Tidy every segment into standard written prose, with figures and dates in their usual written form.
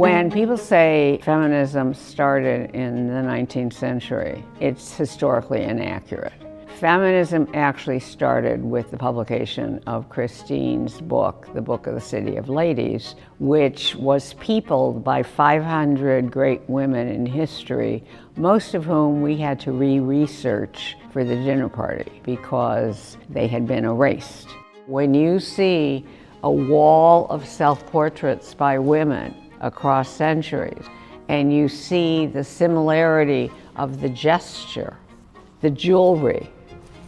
When people say feminism started in the 19th century, it's historically inaccurate. Feminism actually started with the publication of Christine's book, The Book of the City of Ladies, which was peopled by 500 great women in history, most of whom we had to re-research for the dinner party because they had been erased. When you see a wall of self-portraits by women across centuries, and you see the similarity of the gesture, the jewelry,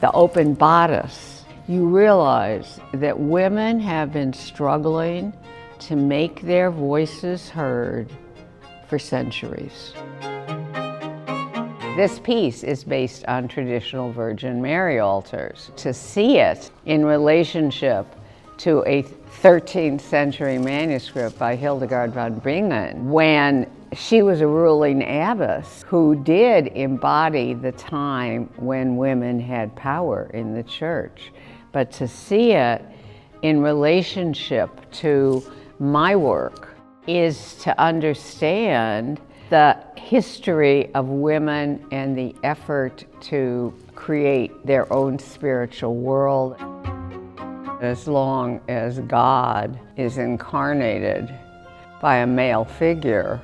the open bodice, you realize that women have been struggling to make their voices heard for centuries. This piece is based on traditional Virgin Mary altars. To see it in relationship to a 13th century manuscript by Hildegard von Bingen, when she was a ruling abbess who did embody the time when women had power in the church. But to see it in relationship to my work is to understand the history of women and the effort to create their own spiritual world. As long as God is incarnated by a male figure,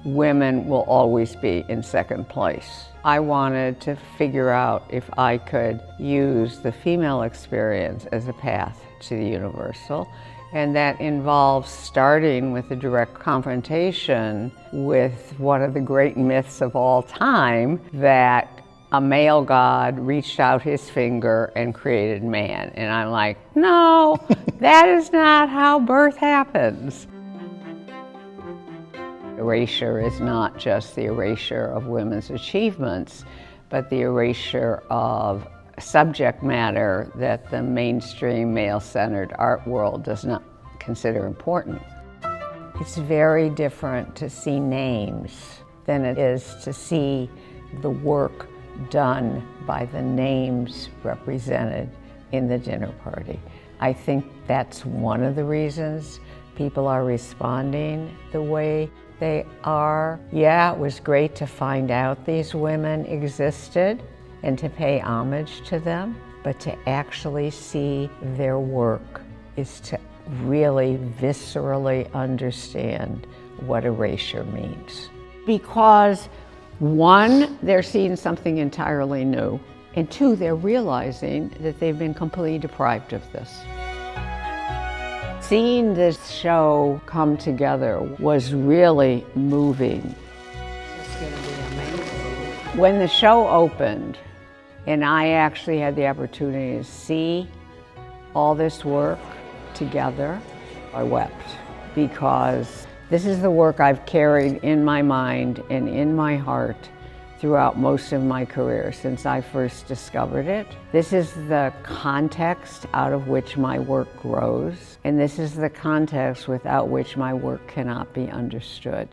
women will always be in second place. I wanted to figure out if I could use the female experience as a path to the universal, and that involves starting with a direct confrontation with one of the great myths of all time, that a male God reached out his finger and created man. And I'm like, no, that is not how birth happens. Erasure is not just the erasure of women's achievements, but the erasure of subject matter that the mainstream male-centered art world does not consider important. It's very different to see names than it is to see the work done by the names represented in the dinner party. I think that's one of the reasons people are responding the way they are. Yeah, it was great to find out these women existed and to pay homage to them, but to actually see their work is to really viscerally understand what erasure means. Because one, they're seeing something entirely new, and two, they're realizing that they've been completely deprived of this. Seeing this show come together was really moving. It's going to be amazing. When the show opened, and I actually had the opportunity to see all this work together, I wept, because this is the work I've carried in my mind and in my heart throughout most of my career since I first discovered it. This is the context out of which my work grows, and this is the context without which my work cannot be understood.